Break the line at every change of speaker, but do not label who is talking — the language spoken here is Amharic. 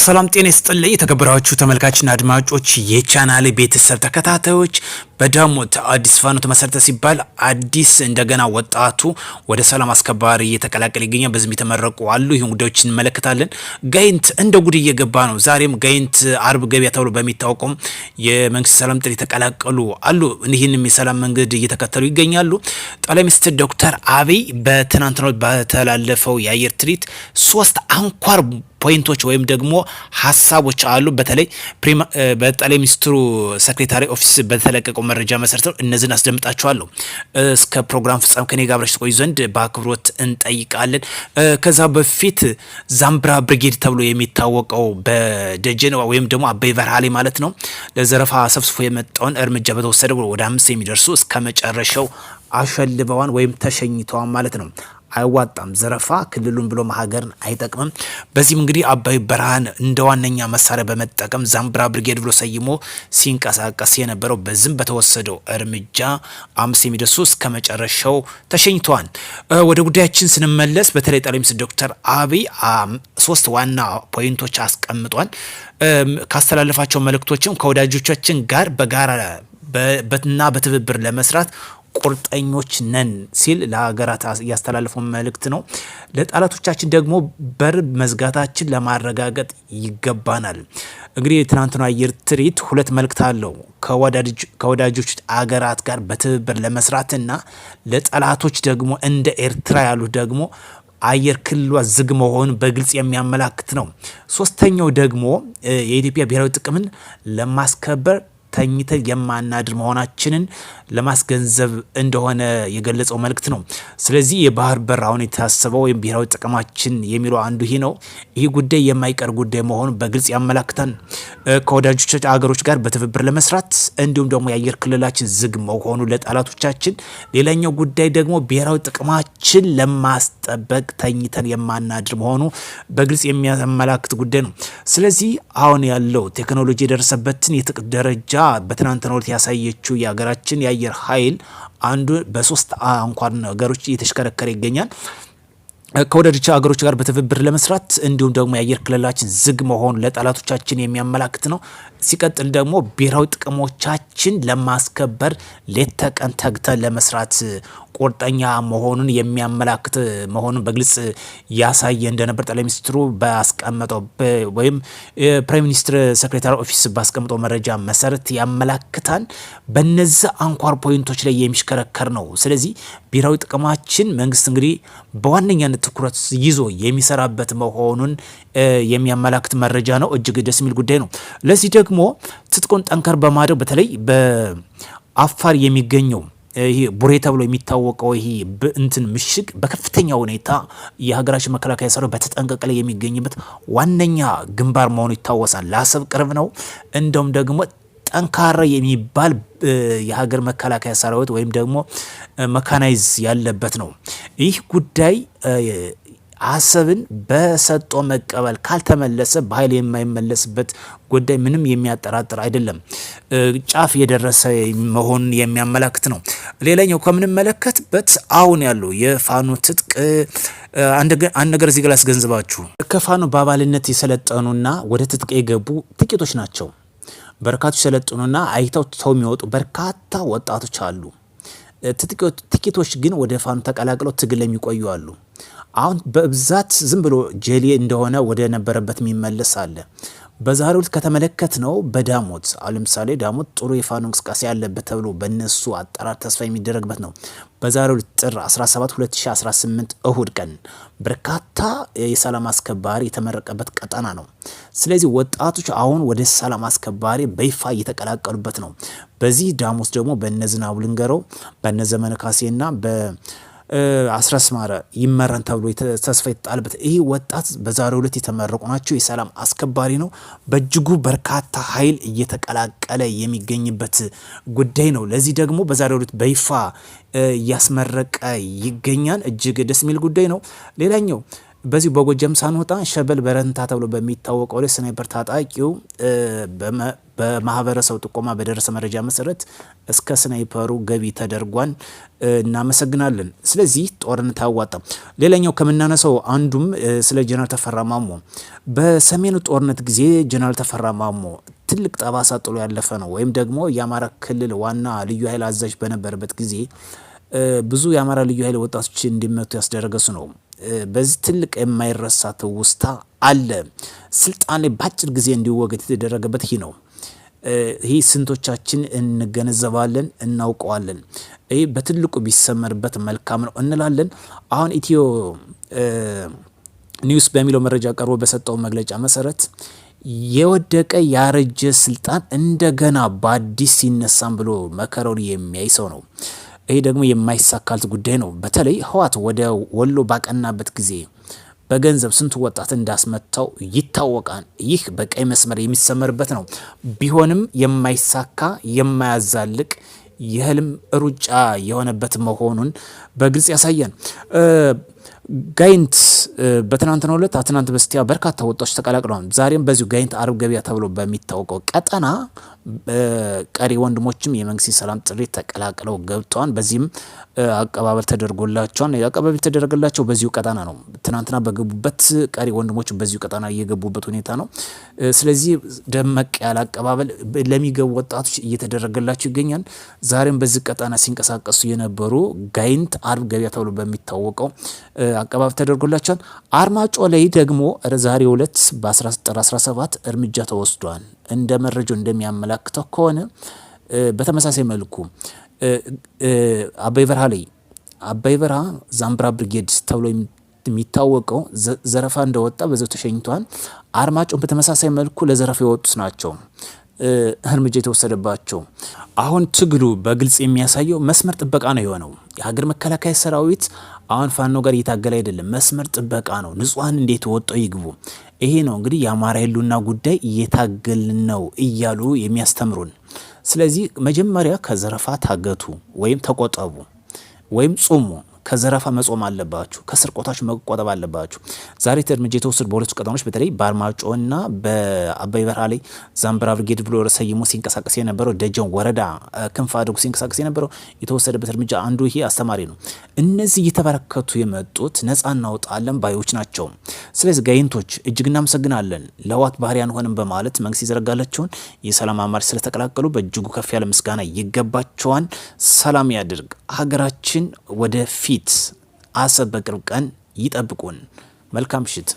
ሰላም ጤና ይስጥልኝ የተከበራችሁ ተመልካችና አድማጮች የቻናሌ ቤተሰብ ተከታታዮች በዳሞት አዲስ ፋኖ ተመሰረተ ሲባል አዲስ እንደገና ወጣቱ ወደ ሰላም አስከባሪ እየተቀላቀለ ይገኛል። በዚህም የተመረቁ አሉ። ይሁን ጉዳዮች እንመለከታለን። ጋይንት እንደ ጉድ እየገባ ነው። ዛሬም ጋይንት አርብ ገበያ ተብሎ በሚታወቀው የመንግስት ሰላም ጥሪ የተቀላቀሉ አሉ። ይህንም የሰላም መንገድ እየተከተሉ ይገኛሉ። ጠቅላይ ሚኒስትር ዶክተር አብይ በትናንትናው በተላለፈው የአየር ትርኢት 3 አንኳር ፖይንቶች ወይም ደግሞ ሀሳቦች አሉ። በተለይ በጠቅላይ ሚኒስትሩ ሴክሬታሪ ኦፊስ በተለቀቀው መረጃ መሰረት እነዚህን አስደምጣችኋለሁ። እስከ ፕሮግራም ፍጻሜ ከኔ ጋር አብራችሁ ቆዩ ዘንድ በአክብሮት እንጠይቃለን። ከዛ በፊት ዛምብራ ብሪጌድ ተብሎ የሚታወቀው በደጀን ወይም ደግሞ አበይ በርሃ ላይ ማለት ነው ለዘረፋ ሰብስፎ የመጣውን እርምጃ በተወሰደ ወደ 5 የሚደርሱ እስከ መጨረሻው አሸልበዋን ወይም ተሸኝተዋን ማለት ነው። አይዋጣም። ዘረፋ ክልሉን ብሎ ሀገርን አይጠቅምም። በዚህም እንግዲህ አባይ በርሃን እንደ ዋነኛ መሳሪያ በመጠቀም ዛምብራ ብሪጌድ ብሎ ሰይሞ ሲንቀሳቀስ የነበረው በዝም በተወሰደው እርምጃ 5 የሚደርሱ እስከ መጨረሻው ተሸኝተዋል። ወደ ጉዳያችን ስንመለስ በተለይ ጠቅላይ ሚኒስትር ዶክተር አብይ 3 ዋና ፖይንቶች አስቀምጧል። ካስተላለፋቸው መልእክቶችም ከወዳጆቻችን ጋር በጋራ እና በትብብር ለመስራት ቁርጠኞች ነን ሲል ለሀገራት ያስተላልፈው መልእክት ነው። ለጠላቶቻችን ደግሞ በር መዝጋታችን ለማረጋገጥ ይገባናል። እንግዲህ የትናንትናው አየር ትርኢት 2 መልእክት አለው። ከወዳጆች አገራት ጋር በትብብር ለመስራትና ለጠላቶች ደግሞ እንደ ኤርትራ ያሉት ደግሞ አየር ክልሏ ዝግ መሆኑን በግልጽ የሚያመላክት ነው። ሶስተኛው ደግሞ የኢትዮጵያ ብሔራዊ ጥቅምን ለማስከበር ተኝተን የማናድር መሆናችንን ለማስገንዘብ እንደሆነ የገለጸው መልእክት ነው። ስለዚህ የባህር በር አሁን የታሰበው ወይም ብሔራዊ ጥቅማችን የሚለው አንዱ ይህ ነው። ይህ ጉዳይ የማይቀር ጉዳይ መሆኑን በግልጽ ያመላክታል። ከወዳጆች አገሮች ጋር በትብብር ለመስራት እንዲሁም ደግሞ የአየር ክልላችን ዝግ መሆኑ ለጠላቶቻችን፣ ሌላኛው ጉዳይ ደግሞ ብሔራዊ ጥቅማችን ለማስጠበቅ ተኝተን የማናድር መሆኑ በግልጽ የሚያመላክት ጉዳይ ነው። ስለዚህ አሁን ያለው ቴክኖሎጂ የደረሰበትን የጥቅም ደረጃ በትናንትናው ዕለት ያሳየችው የሀገራችን የአየር ኃይል አንዱ በ3 አንኳር ነገሮች እየተሽከረከረ ይገኛል። ከወዳጆች ሀገሮች ጋር በትብብር ለመስራት እንዲሁም ደግሞ የአየር ክልላችን ዝግ መሆኑ ለጠላቶቻችን የሚያመላክት ነው። ሲቀጥል ደግሞ ብሔራዊ ጥቅሞቻችን ለማስከበር ሌት ተቀን ተግተን ለመስራት ቁርጠኛ መሆኑን የሚያመላክት መሆኑን በግልጽ ያሳየ እንደነበር ጠቅላይ ሚኒስትሩ ባስቀመጠው ወይም ፕራይም ሚኒስትር ሴክሬታሪ ኦፊስ ባስቀመጠው መረጃ መሰረት ያመላክታል። በነዚህ አንኳር ፖይንቶች ላይ የሚሽከረከር ነው። ስለዚህ ብሔራዊ ጥቅማችን መንግስት እንግዲህ በዋነኛነት ትኩረት ይዞ የሚሰራበት መሆኑን የሚያመላክት መረጃ ነው። እጅግ ደስ የሚል ጉዳይ ነው። ለዚህ ደግሞ ትጥቁን ጠንከር በማድረግ በተለይ በአፋር የሚገኘው ይሄ ቡሬ ተብሎ የሚታወቀው ይሄ እንትን ምሽግ በከፍተኛ ሁኔታ የሀገራችን መከላከያ ሰራዊት በተጠንቀቅ ላይ የሚገኝበት ዋነኛ ግንባር መሆኑ ይታወሳል። ለአሰብ ቅርብ ነው። እንደውም ደግሞ ጠንካራ የሚባል የሀገር መከላከያ ሰራዊት ወይም ደግሞ መካናይዝ ያለበት ነው። ይህ ጉዳይ አሰብን በሰጦ መቀበል ካልተመለሰ በኃይል የማይመለስበት ጉዳይ ምንም የሚያጠራጥር አይደለም። ጫፍ የደረሰ መሆኑን የሚያመላክት ነው። ሌላኛው ከምንመለከትበት አሁን ያለው የፋኖ ትጥቅ አንድ ነገር እዚህ ጋር ላስገንዝባችሁ። ከፋኖ በአባልነት የሰለጠኑና ወደ ትጥቅ የገቡ ጥቂቶች ናቸው። በርካቶች የሰለጠኑና አይተው ተው የሚወጡ በርካታ ወጣቶች አሉ። ጥቂቶች ግን ወደ ፋኖ ተቀላቅለው ትግል የሚቆዩ አሉ። አሁን በብዛት ዝም ብሎ ጀሌ እንደሆነ ወደ ነበረበት የሚመለስ አለ። በዛሬው ዕለት ከተመለከት ነው በዳሞት ለምሳሌ ዳሞት ጥሩ የፋኖ እንቅስቃሴ ያለበት ተብሎ በነሱ አጠራር ተስፋ የሚደረግበት ነው። በዛሬው ዕለት ጥር 17 2018 እሁድ ቀን በርካታ የሰላም አስከባሪ የተመረቀበት ቀጠና ነው። ስለዚህ ወጣቶች አሁን ወደ ሰላም አስከባሪ በይፋ እየተቀላቀሉበት ነው። በዚህ ዳሞት ደግሞ በነዝናቡ ልንገረው በነዘመነ ካሴና አስረስ ማረ ይመራን ተብሎ ተስፋ የተጣለበት ይህ ወጣት በዛሬው ዕለት የተመረቁ ናቸው። የሰላም አስከባሪ ነው። በእጅጉ በርካታ ኃይል እየተቀላቀለ የሚገኝበት ጉዳይ ነው። ለዚህ ደግሞ በዛሬው ዕለት በይፋ እያስመረቀ ይገኛል። እጅግ ደስ የሚል ጉዳይ ነው። ሌላኛው በዚሁ በጎጃም ሳንወጣ ሸበል በረንታ ተብሎ በሚታወቀው ላይ ስናይፐር ታጣቂው በማህበረሰቡ ጥቆማ በደረሰ መረጃ መሰረት እስከ ስናይፐሩ ገቢ ተደርጓን እናመሰግናለን። ስለዚህ ጦርነት አያዋጣም። ሌላኛው ከምናነሳው አንዱም ስለ ጀነራል ተፈራ ማሞ በሰሜኑ ጦርነት ጊዜ ጀነራል ተፈራ ማሞ ትልቅ ጠባሳ ጥሎ ያለፈ ነው። ወይም ደግሞ የአማራ ክልል ዋና ልዩ ኃይል አዛዥ በነበረበት ጊዜ ብዙ የአማራ ልዩ ኃይል ወጣቶች እንዲመቱ ያስደረገሱ ነው። በዚህ ትልቅ የማይረሳ ትውስታ አለ። ስልጣን ላይ በአጭር ጊዜ እንዲወገድ የተደረገበት ይህ ነው። ይህ ስንቶቻችን እንገነዘባለን፣ እናውቀዋለን። ይህ በትልቁ ቢሰመርበት መልካም ነው እንላለን። አሁን ኢትዮ ኒውስ በሚለው መረጃ ቀርቦ በሰጠው መግለጫ መሰረት የወደቀ ያረጀ ስልጣን እንደገና በአዲስ ሲነሳም ብሎ መከረውን የሚያይ ሰው ነው። ይህ ደግሞ የማይሳካልት ጉዳይ ነው። በተለይ ህወሓት ወደ ወሎ ባቀናበት ጊዜ በገንዘብ ስንቱ ወጣት እንዳስመታው ይታወቃል። ይህ በቀይ መስመር የሚሰመርበት ነው። ቢሆንም የማይሳካ የማያዛልቅ የህልም ሩጫ የሆነበት መሆኑን በግልጽ ያሳያል። ጋይንት በትናንትናው ዕለት ትናንት በስቲያ በርካታ ወጣቶች ተቀላቅለዋል። ዛሬም በዚሁ ጋይንት አርብ ገበያ ተብሎ በሚታወቀው ቀጠና ቀሪ ወንድሞችም የመንግስት ሰላም ጥሪ ተቀላቅለው ገብተዋል። በዚህም አቀባበል ተደርጎላቸዋል። አቀባበል ተደረገላቸው በዚሁ ቀጠና ነው። ትናንትና በገቡበት ቀሪ ወንድሞች በዚሁ ቀጠና እየገቡበት ሁኔታ ነው። ስለዚህ ደመቅ ያለ አቀባበል ለሚገቡ ወጣቶች እየተደረገላቸው ይገኛል። ዛሬም በዚህ ቀጠና ሲንቀሳቀሱ የነበሩ ጋይንት አርብ ገበያ ተብሎ በሚታወቀው አቀባበል ተደርጎላቸዋል። አርማጮ ላይ ደግሞ ዛሬው ዕለት በ17 እርምጃ ተወስዷል። እንደ መረጃው እንደሚያመላክተው ከሆነ በተመሳሳይ መልኩ አባይ በረሃ ዛምብራ ብርጌድ ተብሎ የሚታወቀው ዘረፋ እንደወጣ በዛው ተሸኝቷል። አርማጮን በተመሳሳይ መልኩ ለዘረፋ የወጡት ናቸው እርምጃ የተወሰደባቸው። አሁን ትግሉ በግልጽ የሚያሳየው መስመር ጥበቃ ነው የሆነው። የሀገር መከላከያ ሰራዊት አሁን ፋኖ ጋር እየታገለ አይደለም፣ መስመር ጥበቃ ነው። ንጹሃን እንዴት ወጣው ይግቡ። ይሄ ነው እንግዲህ የአማራ ህልውና ጉዳይ እየታገልን ነው እያሉ የሚያስተምሩን። ስለዚህ መጀመሪያ ከዘረፋ ታገቱ ወይም ተቆጠቡ ወይም ጹሙ። ከዘረፋ መጾም አለባችሁ፣ ከስርቆታችሁ መቆጠብ አለባችሁ። ዛሬ እርምጃ የተወሰዱ በሁለቱ ቀጠናዎች በተለይ በአርማጮና በአባይ በረሃ ላይ ዛምብራ ብርጌድ ብሎ ሰይሞ ሲንቀሳቀስ የነበረው ደጀን ወረዳ ክንፍ አድርጎ ሲንቀሳቀስ የነበረው የተወሰደበት እርምጃ አንዱ ይሄ አስተማሪ ነው። እነዚህ እየተበረከቱ የመጡት ነጻ እናውጣለን ባዮች ናቸው። ስለዚህ ጋይንቶች እጅግ እናመሰግናለን። ለህወሓት ባህሪ አንሆንም በማለት መንግስት ይዘረጋላቸውን የሰላም አማራጭ ስለተቀላቀሉ በእጅጉ ከፍ ያለ ምስጋና ይገባቸዋል። ሰላም ያድርግ። ሀገራችን ወደፊት አሰብ በቅርብ ቀን ይጠብቁን። መልካም ምሽት።